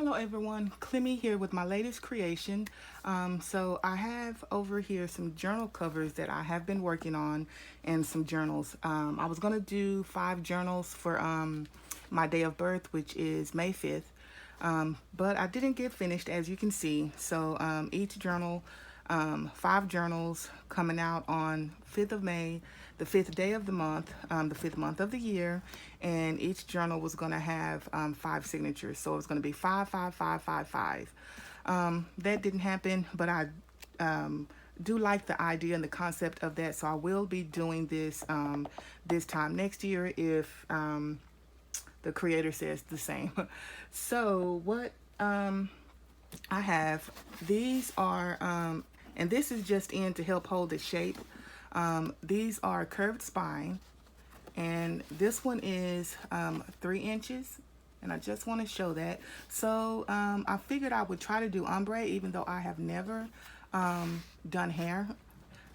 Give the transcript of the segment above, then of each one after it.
Hello everyone, Clemmy here with my latest creation. So I have over here some journal covers that I have been working on and some journals. I was going to do 5 journals for my day of birth, which is May 5th. But I didn't get finished, as you can see. So each journal, 5 journals coming out on 5th of May, the 5th day of the month, the 5th month of the year, and each journal was going to have 5 signatures. So it was going to be 5, 5, 5, 5, 5. That didn't happen, but I do like the idea and the concept of that. So I will be doing this this time next year if the creator says the same. So what I have, these are, and this is just in to help hold the shape. These are curved spine, and this one is 3 inches, and I just want to show that. So I figured I would try to do ombre, even though I have never done hair.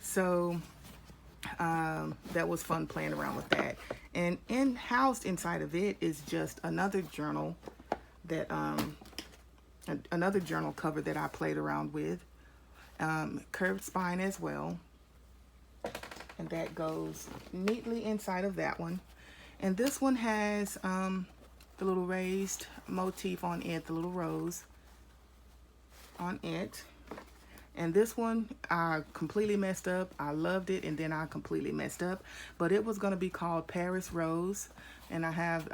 So that was fun playing around with that. And housed inside of it is just another journal that another journal cover that I played around with, curved spine as well, and that goes neatly inside of that one. And this one has the little raised motif on it, the little rose on it. And this one I completely messed up. I loved it, and then I completely messed up. But it was going to be called Paris Rose. And I have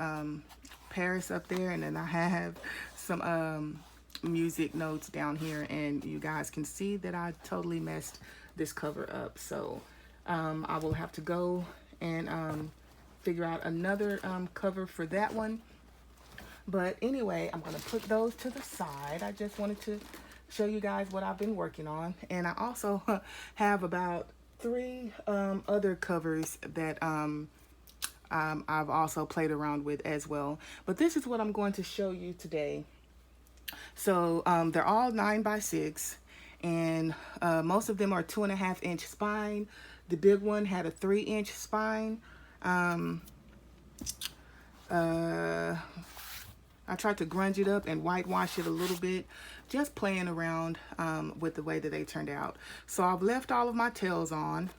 Paris up there, and then I have some music notes down here. And you guys can see that I totally messed this cover up. So I will have to go and figure out another cover for that one. But anyway, I'm going to put those to the side. I just wanted to show you guys what I've been working on. And I also have about 3 other covers that I've also played around with as well. But this is what I'm going to show you today. So they're all 9x6, and most of them are 2.5-inch spine. The big one had a 3-inch spine. I tried to grunge it up and whitewash it a little bit, just playing around with the way that they turned out. So I've left all of my tails on,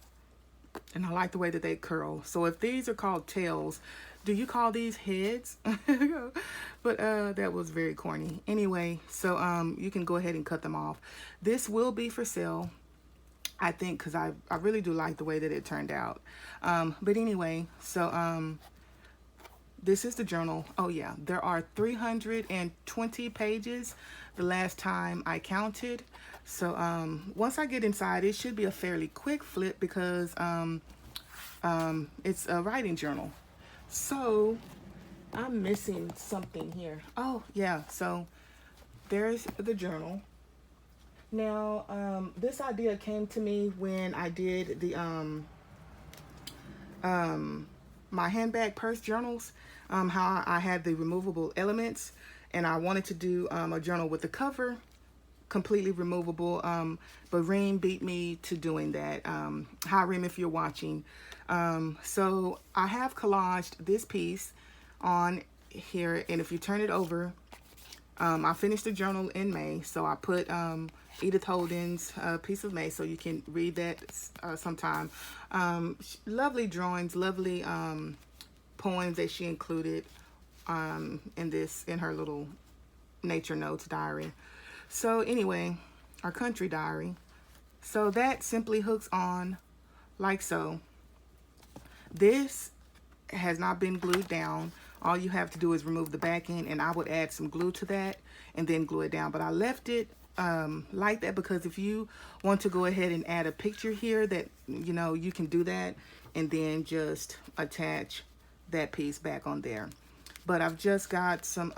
and I like the way that they curl. So if these are called tails, do you call these heads? But that was very corny. Anyway, so you can go ahead and cut them off. This will be for sale, I think, because I really do like the way that it turned out. But anyway, so this is the journal. Oh yeah, there are 320 pages the last time I counted. So once I get inside, it should be a fairly quick flip because it's a writing journal. So I'm missing something here. Oh yeah, so there's the journal. Now this idea came to me when I did the my handbag purse journals, how I had the removable elements, and I wanted to do a journal with the cover completely removable, but Reem beat me to doing that. Hi Reem, if you're watching. So I have collaged this piece on here, and if you turn it over, I finished the journal in May, so I put Edith Holden's Piece of May, so you can read that sometime. Lovely drawings, lovely poems that she included in her little nature notes diary. So anyway, our country diary. So that simply hooks on like so. This has not been glued down. All you have to do is remove the back end, and I would add some glue to that and then glue it down. But I left it like that because if you want to go ahead and add a picture here, that you can do that and then just attach that piece back on there. But I've just got some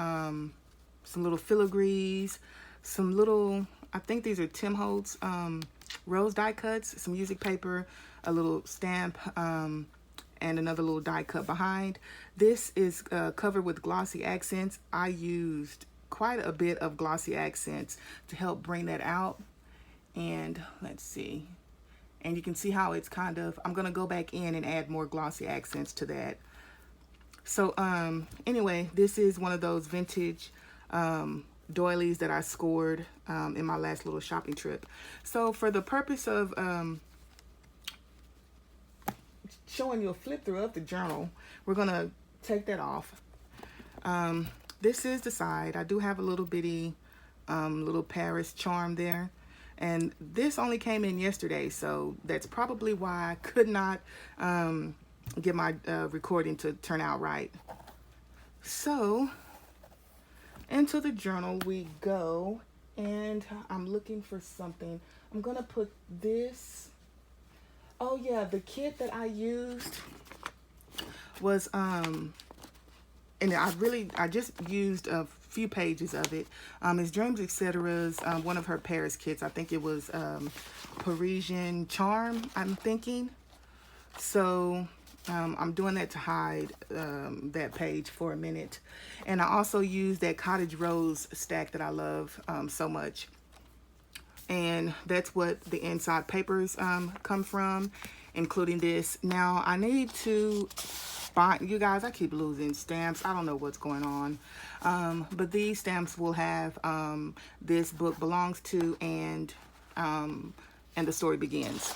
little filigrees, some little, I think these are Tim Holtz rose die cuts, some music paper, a little stamp, and another little die cut behind. This is covered with glossy accents. I used quite a bit of glossy accents to help bring that out. And let's see. And you can see how it's kind of, I'm going to go back in and add more glossy accents to that. So anyway, this is one of those vintage doilies that I scored in my last little shopping trip. So for the purpose of showing you a flip through of the journal, we're gonna take that off. This is the side. I do have a little bitty little Paris charm there, and this only came in yesterday, so that's probably why I could not get my recording to turn out right. So into the journal we go, and I'm looking for something. I'm gonna put this. Oh yeah, the kit that I used was and I just used a few pages of it. It's Dreams Etc's one of her Paris kits. I think it was Parisian Charm, I'm thinking. So I'm doing that to hide that page for a minute. And I also used that Cottage Rose stack that I love so much. And that's what the inside papers come from, including this. Now I need to find, you guys, I keep losing stamps. I don't know what's going on. But these stamps will have This Book Belongs To and The Story Begins.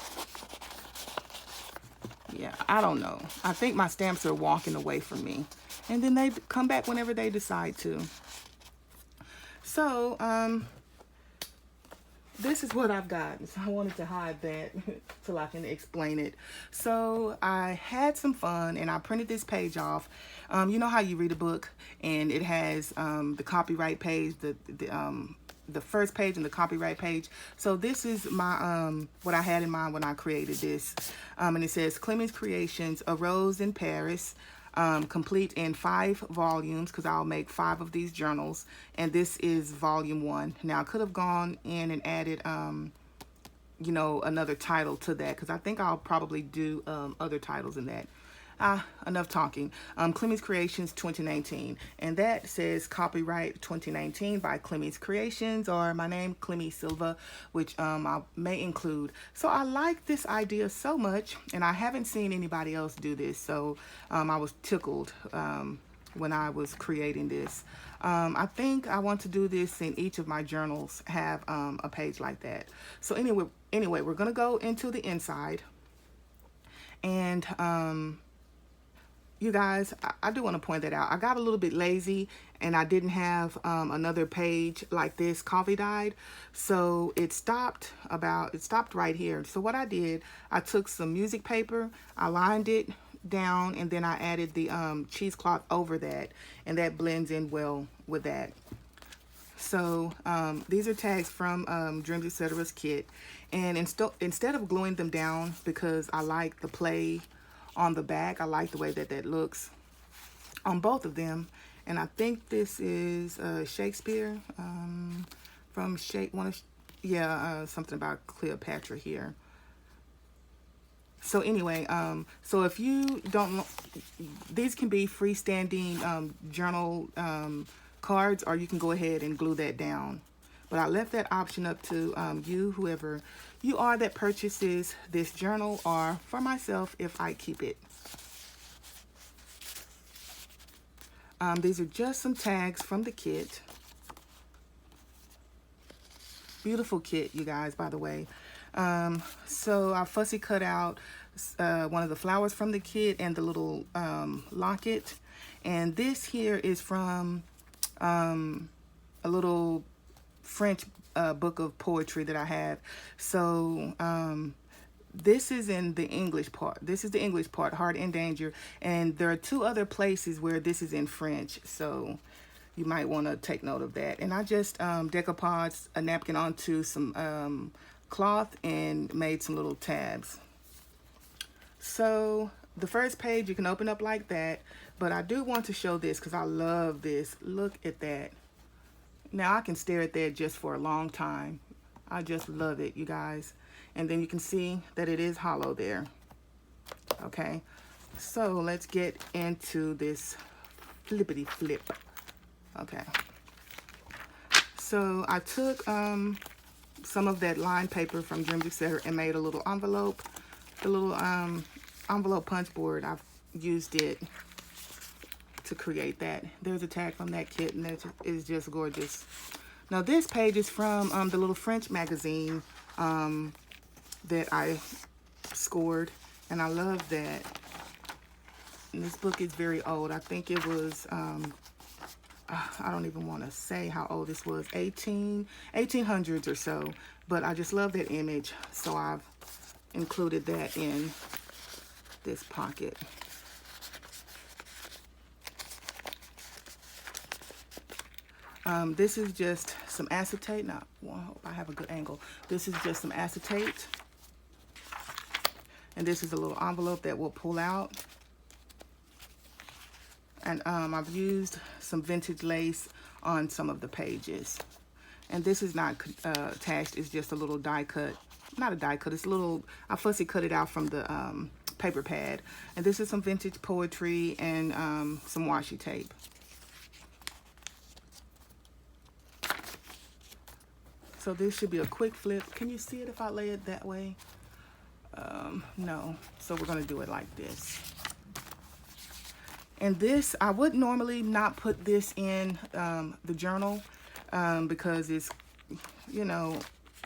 Yeah, I don't know. I think my stamps are walking away from me, and then they come back whenever they decide to. So this is what I've got. So I wanted to hide that till I can explain it. So I had some fun and I printed this page off. You know how you read a book and it has the copyright page, the first page and the copyright page. So this is my what I had in mind when I created this. And it says Clemens Creations, A Rose in Paris. Complete in 5 volumes, because I'll make 5 of these journals, and this is volume 1. Now I could have gone in and added you know, another title to that, because I think I'll probably do other titles in that. Enough talking. Clemens Creations 2019, and that says copyright 2019 by Clemens Creations, or my name, Clemmy Silva, which I may include. So I like this idea so much, and I haven't seen anybody else do this, so I was tickled when I was creating this. I think I want to do this in each of my journals, have a page like that. So anyway, we're gonna go into the inside, and you guys, I do want to point that out. I got a little bit lazy and I didn't have another page like this coffee dyed. So it stopped right here. So what I did, I took some music paper, I lined it down, and then I added the cheesecloth over that, and that blends in well with that. So these are tags from Dreams Etc's kit. And instead of gluing them down, because I like the play on the back, I like the way that that looks on both of them. And I think this is Shakespeare from something about Cleopatra here. So anyway, so if you don't, these can be freestanding journal cards, or you can go ahead and glue that down. But I left that option up to you, whoever you are that purchases this journal, or for myself if I keep it. These are just some tags from the kit. Beautiful kit, you guys, by the way. So I fussy cut out one of the flowers from the kit and the little locket. And this here is from a little French book of poetry that I have. So this is in the English part. This is the English part, Heart in Danger. And there are 2 other places where this is in French. So you might want to take note of that. And I just decoupaged a napkin onto some cloth and made some little tabs. So the first page you can open up like that. But I do want to show this because I love this. Look at that. Now I can stare at that just for a long time. I just love it, you guys. And then you can see that it is hollow there. Okay, so let's get into this flippity flip. Okay, so I took some of that lined paper from Dreams Etc and made a little envelope. The little envelope punch board, I've used it to create that. There's a tag from that kit, and that is just gorgeous. Now this page is from the little French magazine that I scored, and I love that. And this book is very old. I think it was, I don't even want to say how old this was, 1800s or so. But I just love that image, so I've included that in this pocket. This is just some acetate. Now, well, I hope I have a good angle. This is just some acetate. And this is a little envelope that will pull out. And I've used some vintage lace on some of the pages. And this is not attached, it's just a little die cut. Not a die cut, it's a little, I fussy cut it out from the paper pad. And this is some vintage poetry and some washi tape. So this should be a quick flip. Can you see it if I lay it that way? No, so we're gonna do it like this. And this, I would normally not put this in the journal because it's, you know,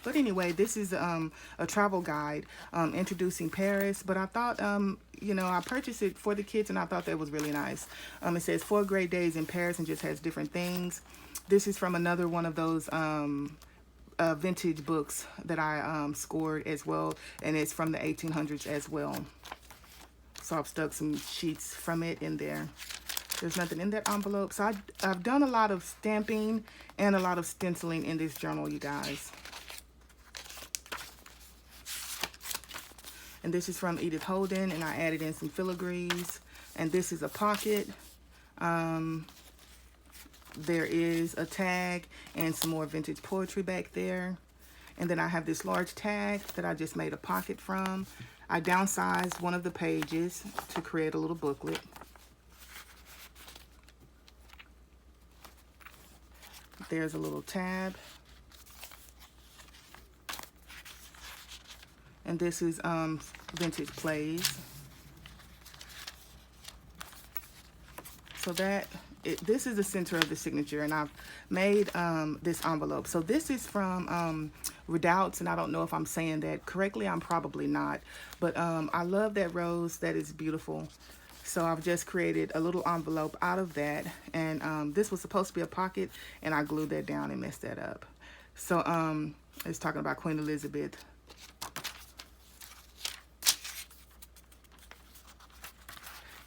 but anyway, this is a travel guide introducing Paris. But I thought, you know, I purchased it for the kids and I thought that was really nice. It says 4 great days in Paris and just has different things. This is from another one of those vintage books that I scored as well, and it's from the 1800s as well. So I've stuck some sheets from it in there. There's nothing in that envelope. So I've done a lot of stamping and a lot of stenciling in this journal, you guys. And this is from Edith Holden, and I added in some filigrees. And this is a pocket. There is a tag and some more vintage poetry back there. And then I have this large tag that I just made a pocket from. I downsized one of the pages to create a little booklet. There's a little tab. And this is vintage plays. So that, this is the center of the signature, and I've made this envelope. So this is from Redoubts, and I don't know if I'm saying that correctly. I'm probably not. But I love that rose. That is beautiful. So I've just created a little envelope out of that. And this was supposed to be a pocket, and I glued that down and messed that up. So it's talking about Queen Elizabeth.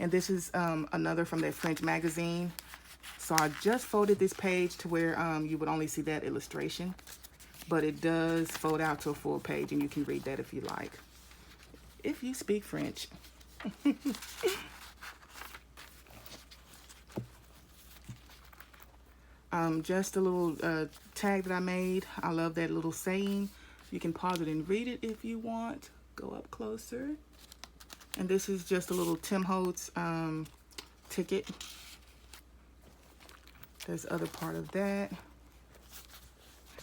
And this is another from that French magazine. So I just folded this page to where you would only see that illustration. But it does fold out to a full page, and you can read that if you like. If you speak French. Just a little tag that I made. I love that little saying. You can pause it and read it if you want. Go up closer. And this is just a little Tim Holtz ticket. There's other part of that.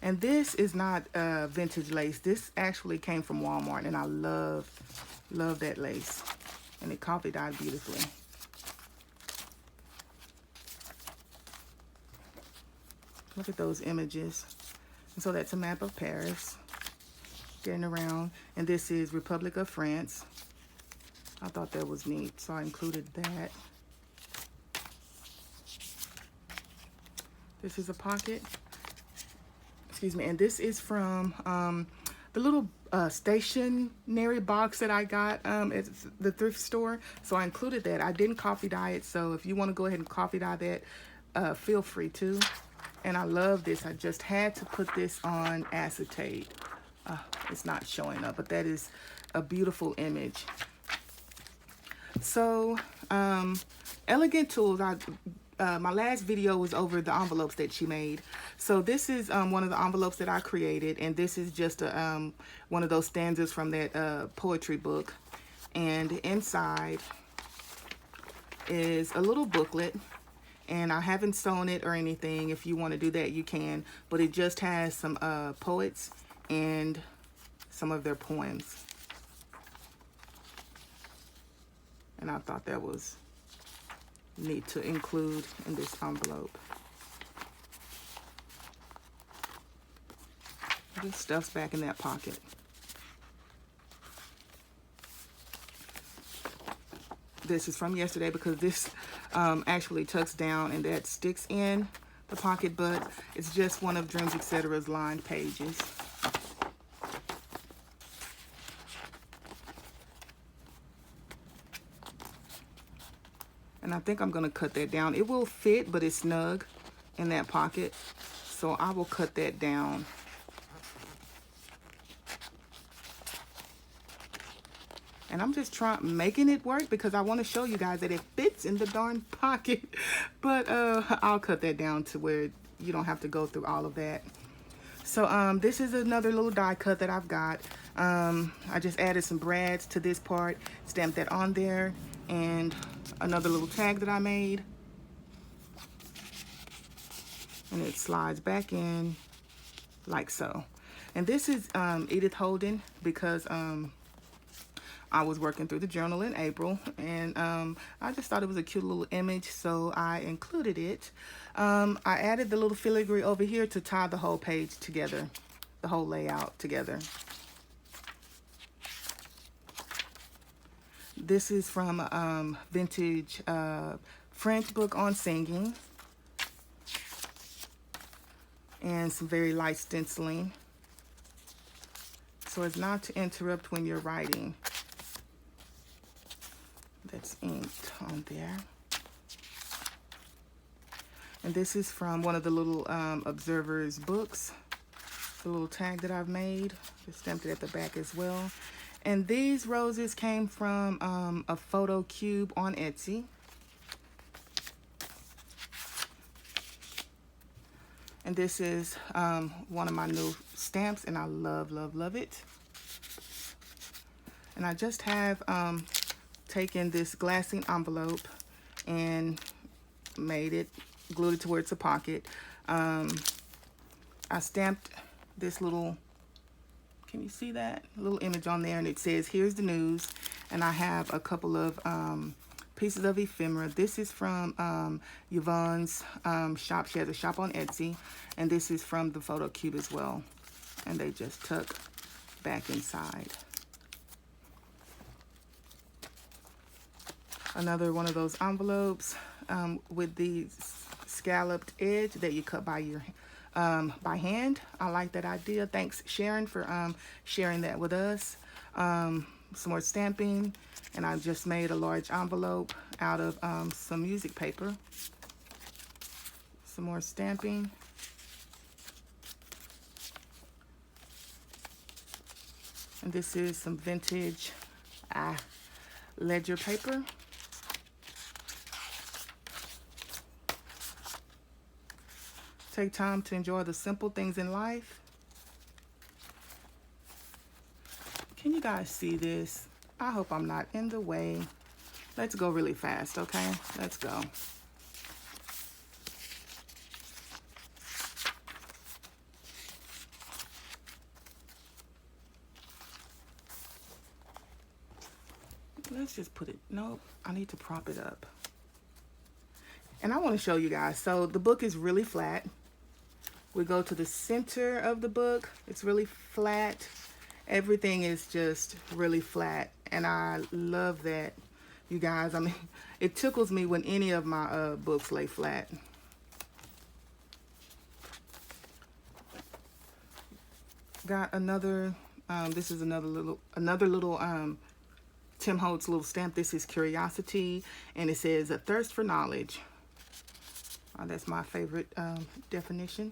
And this is not vintage lace. This actually came from Walmart, and I love that lace. And it coffee dyed beautifully. Look at those images. And so that's a map of Paris. Getting around. And this is Republic of France. I thought that was neat, so I included that. This is a pocket. Excuse me, and this is from the little stationery box that I got at the thrift store. So I included that. I didn't coffee dye it, so if you want to go ahead and coffee dye that, feel free to. And I love this. I just had to put this on acetate. It's not showing up, but that is a beautiful image. So, Elegant Tools, my last video was over the envelopes that she made. So this is one of the envelopes that I created, and this is just one of those stanzas from that poetry book. And inside is a little booklet, and I haven't sewn it or anything. If you want to do that, you can, but it just has some poets and some of their poems. And I thought that was neat to include in this envelope. This stuff's back in that pocket. This is from yesterday because this actually tucks down and that sticks in the pocket, but it's just one of Dreams Etc's lined pages. And I think I'm going to cut that down. It will fit, but it's snug in that pocket, so I will cut that down. And I'm just making it work because I want to show you guys that it fits in the darn pocket. But I'll cut that down to where you don't have to go through all of that. So this is another little die cut that I've got. I just added some brads to this part, stamped that on there, and another little tag that I made. And it slides back in like so. And this is Edith Holden because I was working through the journal in April, and I just thought it was a cute little image, so I included it. I added the little filigree over here to tie the whole page together, the whole layout together. This is from a vintage French book on singing, and some very light stenciling, so as not to interrupt when you're writing. That's inked on there. And this is from one of the little Observer's books, the little tag that I've made. Just stamped it at the back as well. And these roses came from a photo cube on Etsy. And this is one of my new stamps, and I love, love, love it. And I just have taken this glassine envelope and made it, glued it towards a pocket. I stamped this little, can you see that little image on there, and it says here's the news. And I have a couple of pieces of ephemera. This is from Yvonne's shop. She has a shop on Etsy, and this is from the photo cube as well, and they just tuck back inside. Another one of those envelopes with the scalloped edge that you cut by your by hand. I like that idea. Thanks, Sharon, for sharing that with us. Some more stamping, and I just made a large envelope out of some music paper. Some more stamping. And this is some vintage ledger paper. Take time to enjoy the simple things in life. Can you guys see this? I hope I'm not in the way. Let's go really fast, okay? Let's go. Let's just put it, nope, I need to prop it up. And I want to show you guys. So the book is really flat. We go to the center of the book. It's really flat. Everything is just really flat. And I love that, you guys. I mean, it tickles me when any of my books lay flat. Got another, this is another little Tim Holtz little stamp. This is Curiosity, and it says a thirst for knowledge. That's my favorite definition.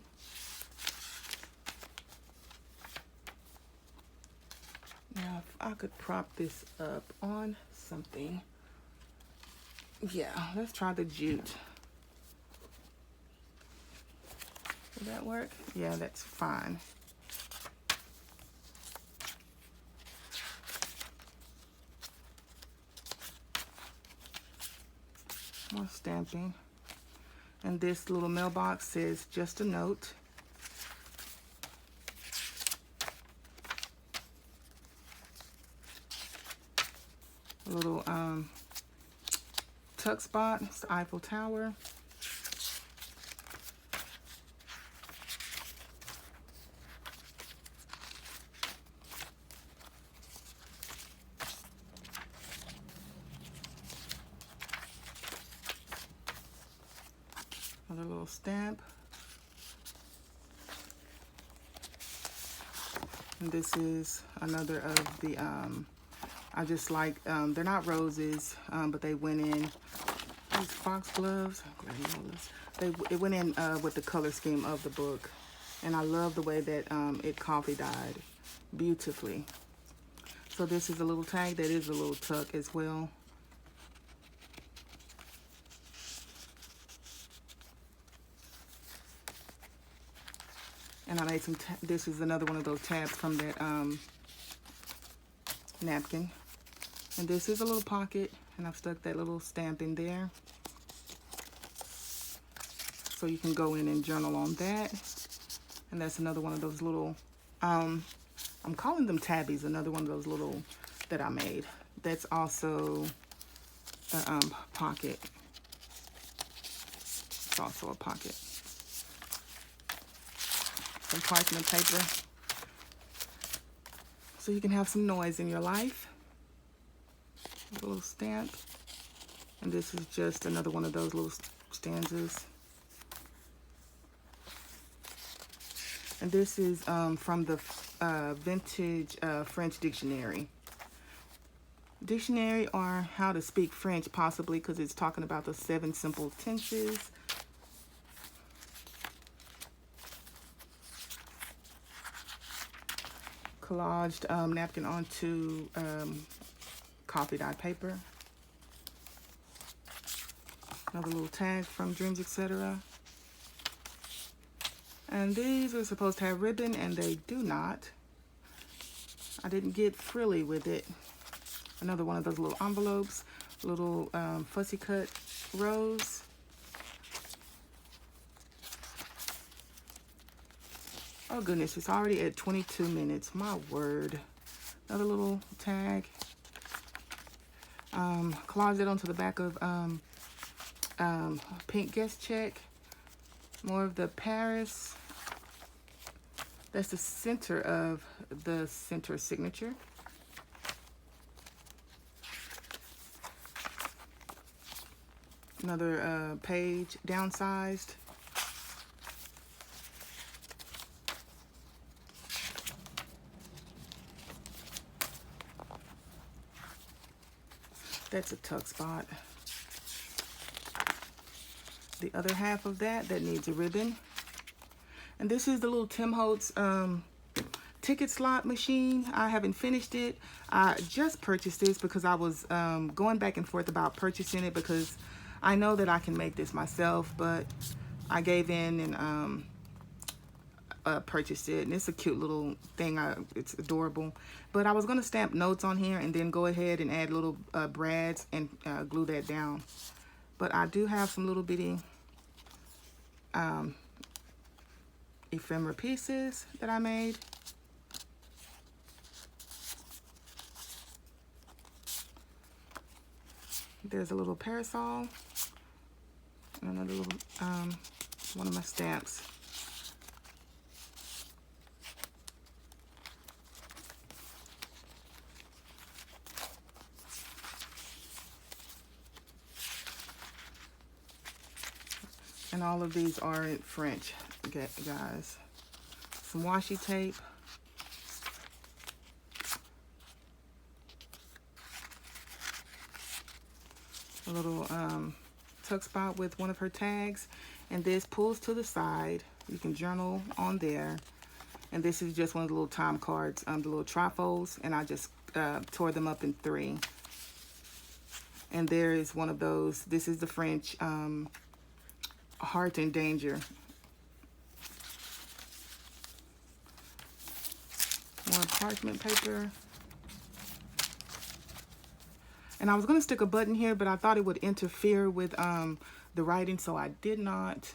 Now, if I could prop this up on something. Yeah, let's try the jute. Will that work? Yeah, that's fine. More stamping. And this little mailbox says just a note. A little tuck spot. It's the Eiffel Tower. stamp. And this is another of the, I just like, they're not roses, but they went in, these foxgloves, it went in with the color scheme of the book. And I love the way that it coffee dyed beautifully. So this is a little tag that is a little tuck as well. And I made some, this is another one of those tabs from that napkin. And this is a little pocket, and I've stuck that little stamp in there. So you can go in and journal on that. And that's another one of those little, I'm calling them tabbies, another one of those little that I made. That's also a pocket. It's also a pocket. Some parchment paper, so you can have some noise in your life. A little stamp. And this is just another one of those little stanzas. And this is from the vintage French dictionary. Dictionary or how to speak French, possibly, because it's talking about the 7 simple tenses. Collaged napkin onto coffee dye paper. Another little tag from Dreams, etc. And these are supposed to have ribbon, and they do not. I didn't get frilly with it. Another one of those little envelopes, little fussy cut rose. Oh goodness, it's already at 22 minutes. My word. Another little tag. Collage it onto the back of pink guest check. More of the Paris. That's the center of the center signature. Another page downsized. That's a tuck spot. The other half of that needs a ribbon. And this is the little Tim Holtz ticket slot machine. I haven't finished it. I just purchased this because I was going back and forth about purchasing it because I know that I can make this myself, but I gave in and purchased it. And it's a cute little thing. It's adorable. But I was going to stamp notes on here and then go ahead and add little brads and glue that down. But I do have some little bitty ephemera pieces that I made. There's a little parasol and another little one of my stamps. And all of these are in French, guys. Some washi tape. A little tuck spot with one of her tags. And this pulls to the side. You can journal on there. And this is just one of the little time cards, the little trifolds. And I just tore them up in 3. And there is one of those. This is the French Heart in Danger. More parchment paper. And I was going to stick a button here, but I thought it would interfere with the writing, so I did not.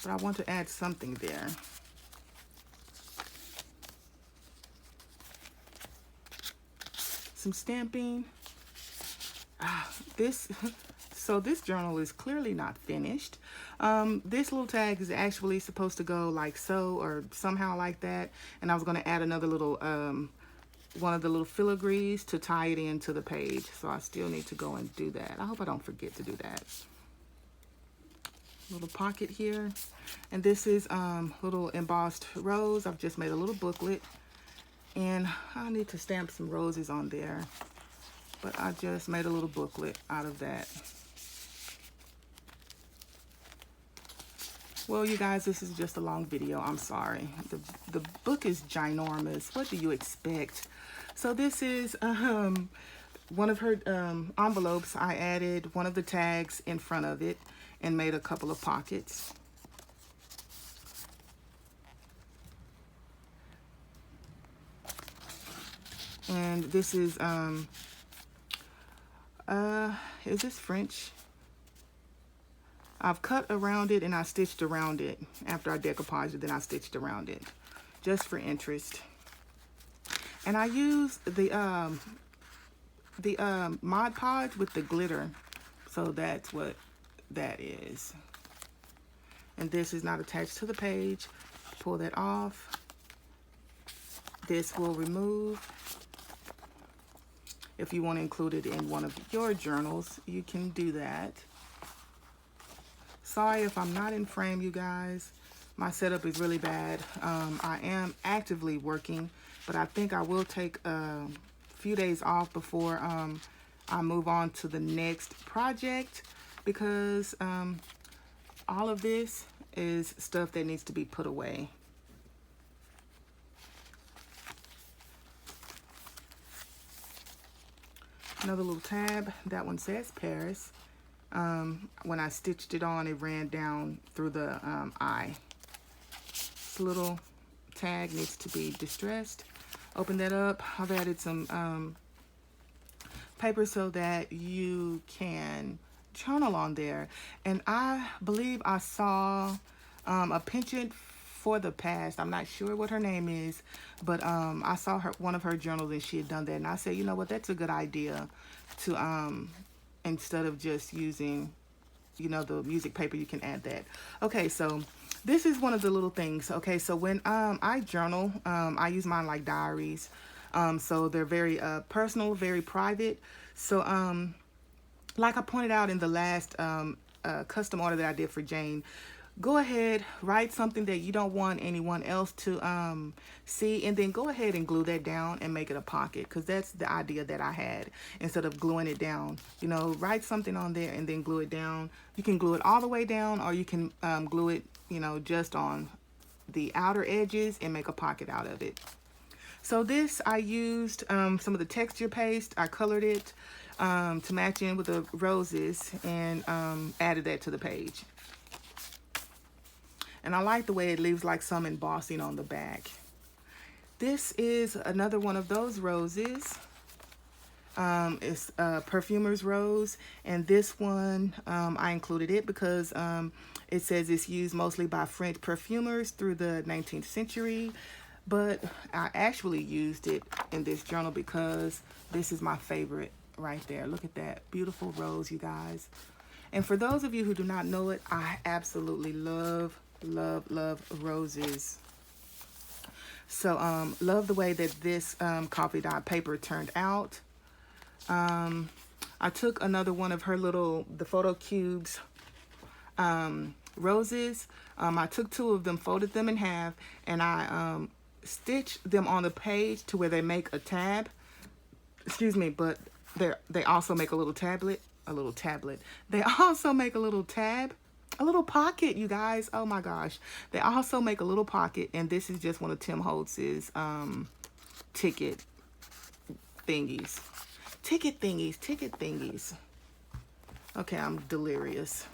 But I want to add something there. Some stamping. So this journal is clearly not finished. This little tag is actually supposed to go like so or somehow like that. And I was going to add another little, one of the little filigrees to tie it into the page. So I still need to go and do that. I hope I don't forget to do that. little pocket here. And this is little embossed rose. I've just made a little booklet. And I need to stamp some roses on there. But I just made a little booklet out of that. Well, you guys, this is just a long video. I'm sorry. The book is ginormous. What do you expect? So this is one of her envelopes. I added one of the tags in front of it and made a couple of pockets. And this is this French? I've cut around it and I stitched around it. After I decoupaged it, then I stitched around it, just for interest. And I used the Mod Podge with the glitter. So that's what that is. And this is not attached to the page. Pull that off. This will remove. If you want to include it in one of your journals, you can do that. Sorry if I'm not in frame, you guys. My setup is really bad. I am actively working, but I think I will take a few days off before I move on to the next project, because all of this is stuff that needs to be put away. Another little tab. That one says Paris. When I stitched it on, it ran down through the eye. This little tag needs to be distressed. Open that up. I've added some paper so that you can journal on there. And I believe I saw a penchant for the past. I'm not sure what her name is, but I saw one of her journals and she had done that. And I said, you know what, that's a good idea to instead of just using, you know, the music paper, you can add that. Okay, so this is one of the little things. Okay, so when I journal, I use mine like diaries. So they're very personal, very private. So like I pointed out in the last custom order that I did for Jane, go ahead, write something that you don't want anyone else to see, and then go ahead and glue that down and make it a pocket, because that's the idea that I had. Instead of gluing it down, you know, write something on there and then glue it down. You can glue it all the way down, or you can glue it, you know, just on the outer edges and make a pocket out of it. So this, I used some of the texture paste. I colored it to match in with the roses, and added that to the page. And I like the way it leaves like some embossing on the back. This is another one of those roses. It's a perfumer's rose. And this one, I included it because it says it's used mostly by French perfumers through the 19th century. But I actually used it in this journal because this is my favorite right there. Look at that beautiful rose, you guys. And for those of you who do not know it, I absolutely love roses. So love the way that this coffee dye paper turned out. I took another one of her the photo cubes roses. I took two of them, folded them in half, and I stitched them on the page to where they make a tab. Excuse me, but they also make a little tablet. They also make a little tab. A little pocket, you guys. Oh my gosh. They also make a little pocket, and this is just one of Tim Holtz's ticket thingies. Okay, I'm delirious.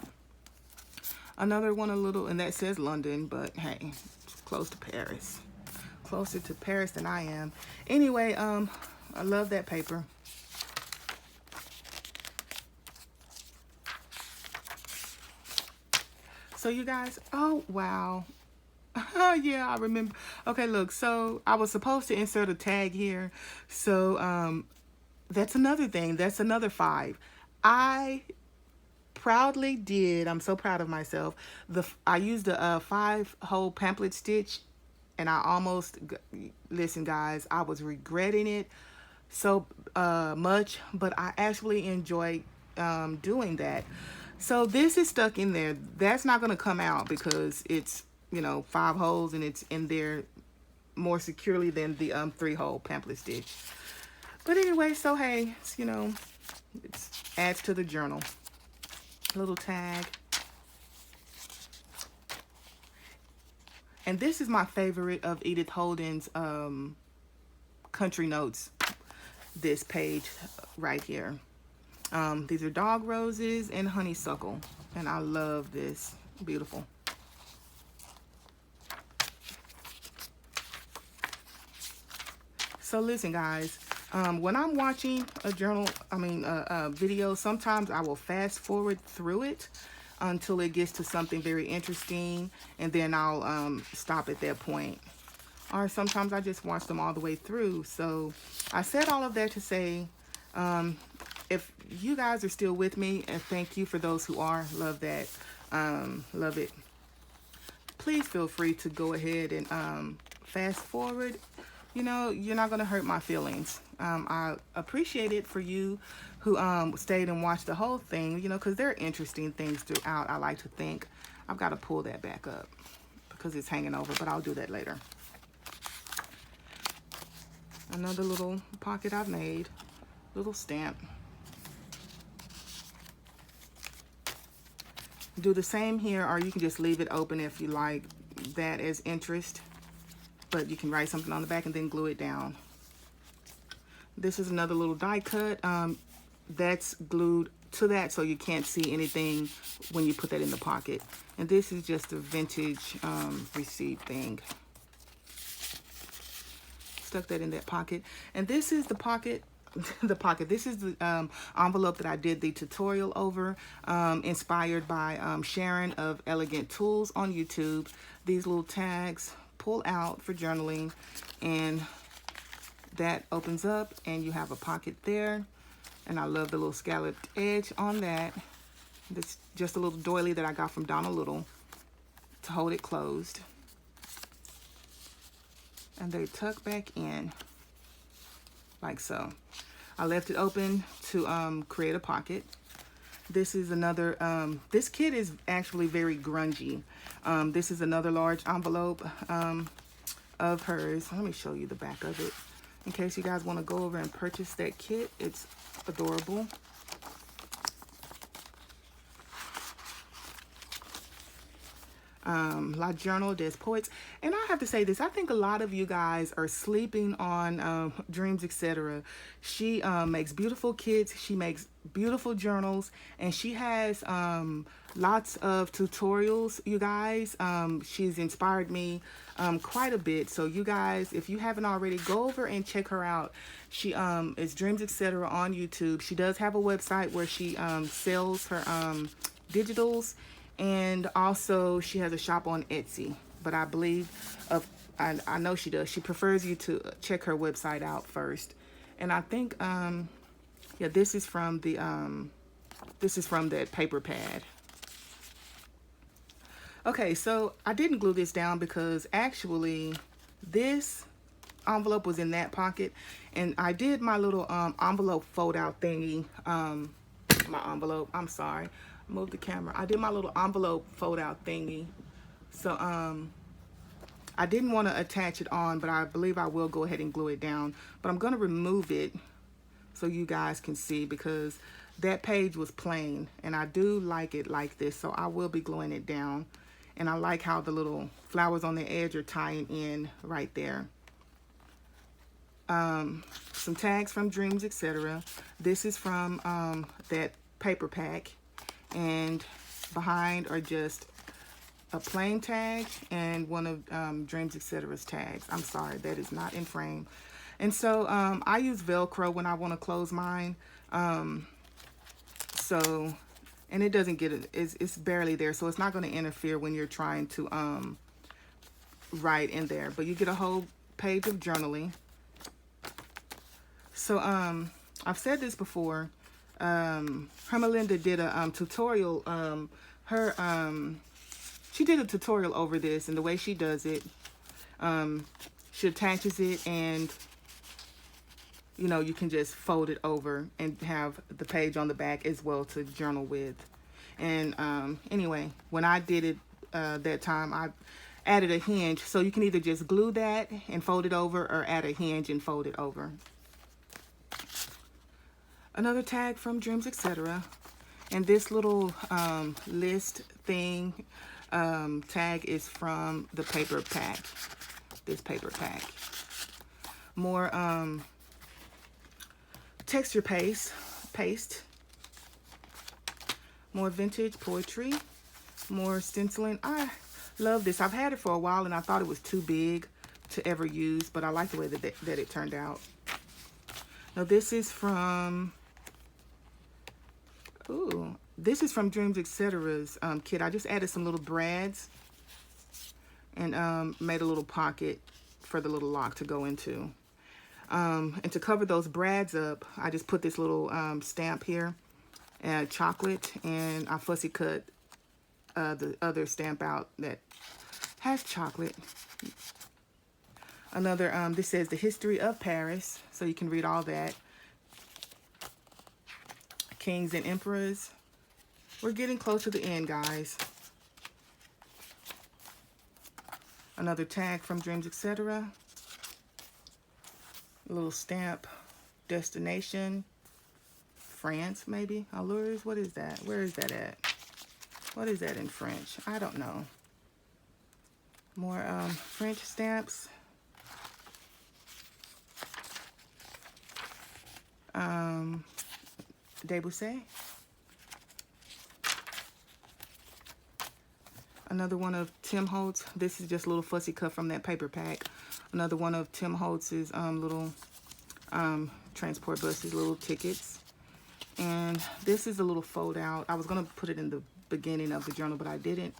Another one, and that says London, but hey, it's close to Paris. Closer to Paris than I am. Anyway, I love that paper. So you guys, oh wow. Yeah, I remember. Okay, look, so I was supposed to insert a tag here. So that's another thing. That's another 5. I proudly did. I'm so proud of myself. I used a 5-hole pamphlet stitch, and I almost, listen guys, I was regretting it so much, but I actually enjoyed doing that. So this is stuck in there. That's not going to come out because it's, 5 holes and it's in there more securely than the 3-hole pamphlet stitch. But anyway, so hey, it adds to the journal. Little tag. And this is my favorite of Edith Holden's country notes, this page right here. These are dog roses and honeysuckle, and I love this. Beautiful. So listen, guys, when I'm watching a video, sometimes I will fast forward through it until it gets to something very interesting, and then I'll stop at that point. Or sometimes I just watch them all the way through. So I said all of that to say, if you guys are still with me, and thank you for those who are, love that, love it. Please feel free to go ahead and fast forward. You're not going to hurt my feelings. I appreciate it for you who stayed and watched the whole thing, because there are interesting things throughout, I like to think. I've got to pull that back up because it's hanging over, but I'll do that later. Another little pocket I've made, little stamp. Do the same here, or you can just leave it open if you like that as interest. But you can write something on the back and then glue it down. This is another little die cut. That's glued to that so you can't see anything when you put that in the pocket. And this is just a vintage receipt thing. Stuck that in that pocket. And this is the pocket. This is the envelope that I did the tutorial over, inspired by Sharon of Elegant Tools on YouTube. These little tags pull out for journaling, and that opens up and you have a pocket there. And I love the little scalloped edge on that. This just a little doily that I got from Donna Little to hold it closed, and they tuck back in like so. I left it open to create a pocket. This is another, this kit is actually very grungy. This is another large envelope of hers. Let me show you the back of it in case you guys want to go over and purchase that kit. It's adorable. La Journal des Poets. And I have to say this, I think a lot of you guys are sleeping on Dreams, etc. She makes beautiful kits, she makes beautiful journals, and she has lots of tutorials, you guys. She's inspired me quite a bit. So you guys, if you haven't already, go over and check her out. She is Dreams, etc. on YouTube. She does have a website where she sells her digitals. And also she has a shop on Etsy, but I believe I know she does. She prefers you to check her website out first. And I think yeah, this is from that paper pad. Okay, so I didn't glue this down because actually this envelope was in that pocket, and I did my little envelope fold out thingy. My envelope, I'm sorry. Move the camera. I did my little envelope fold out thingy. So I didn't want to attach it on, but I believe I will go ahead and glue it down. But I'm going to remove it so you guys can see, because that page was plain and I do like it like this, so I will be gluing it down. And I like how the little flowers on the edge are tying in right there. Some tags from Dreams, etc. This is from that paper pack. And behind are just a plain tag and one of Dreams, etc.'s tags. I'm sorry, that is not in frame. And so I use Velcro when I want to close mine. And it doesn't get it, it's barely there, so it's not going to interfere when you're trying to write in there. But you get a whole page of journaling. So I've said this before. Hermelinda did a tutorial. She did a tutorial over this, and the way she does it, she attaches it, and you can just fold it over and have the page on the back as well to journal with. And anyway, when I did it that time, I added a hinge. So you can either just glue that and fold it over, or add a hinge and fold it over. Another tag from Dreams, Etc. And this little list thing tag is from the paper pack. This paper pack. More texture paste. More vintage poetry. More stenciling. I love this. I've had it for a while and I thought it was too big to ever use, but I like the way that it turned out. Now this is from, this is from Dreams, Etc.'s kit. I just added some little brads and made a little pocket for the little lock to go into. And to cover those brads up, I just put this little stamp here, chocolate, and I fussy cut the other stamp out that has chocolate. Another, this says the history of Paris, so you can read all that. Kings and emperors. We're getting close to the end, guys. Another tag from Dreams, Etc. A little stamp. Destination. France, maybe. Allures. What is that? Where is that at? What is that in French? I don't know. More French stamps. Debussy. Another one of Tim Holtz. This is just a little fussy cut from that paper pack. Another one of Tim Holtz's little transport buses, little tickets. And this is a little fold out. I was going to put it in the beginning of the journal, but I didn't.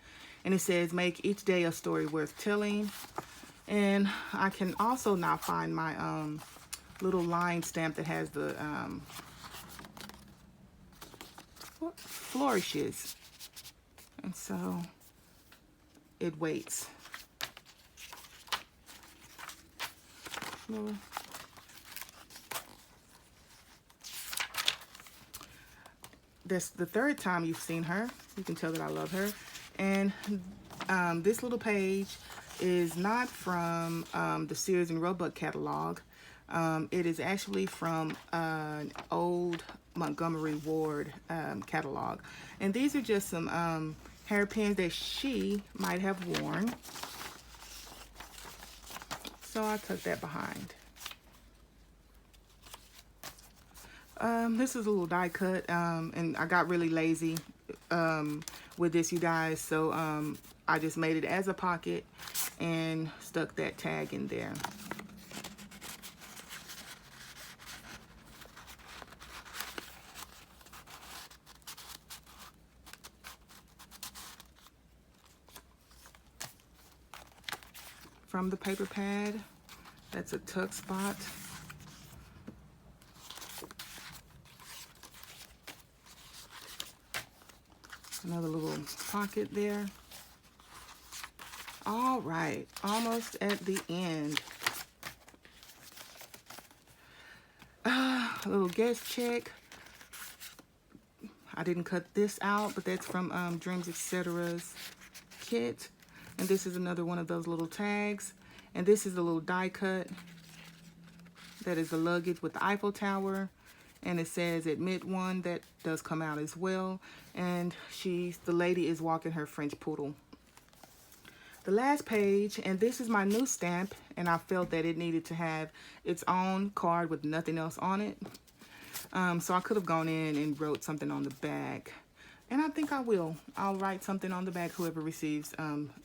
And it says, make each day a story worth telling. And I can also now find my little line stamp that has the flourishes. And so it waits. That's the third time you've seen her. You can tell that I love her. And this little page is not from the Sears and Roebuck catalog. It is actually from an old Montgomery Ward catalog. And these are just some hairpins that she might have worn. So I tucked that behind. This is a little die cut, and I got really lazy with this, you guys. So I just made it as a pocket and stuck that tag in there. From the paper pad, that's a tuck spot. Another little pocket there. All right, almost at the end. A little guest check. I didn't cut this out, but that's from Dreams, Etc.'s kit. And this is another one of those little tags. And this is a little die cut. That is the luggage with the Eiffel Tower. And it says admit one. That does come out as well. And the lady is walking her French poodle. The last page, and this is my new stamp, and I felt that it needed to have its own card with nothing else on it. So I could have gone in and wrote something on the back. And I think I will. I'll write something on the back, whoever receives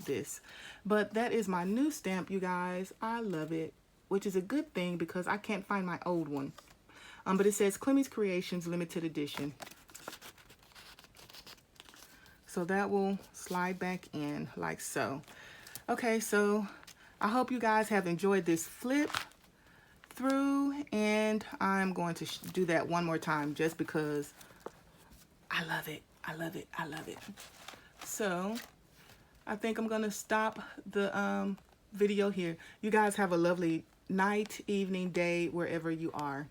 this. But that is my new stamp, you guys. I love it, which is a good thing because I can't find my old one. But it says Clemmy's Creations Limited Edition. So that will slide back in like so. Okay, so I hope you guys have enjoyed this flip through. And I'm going to do that one more time just because I love it. I love it. I love it. So I think I'm going to stop the video here. You guys have a lovely night, evening, day, wherever you are.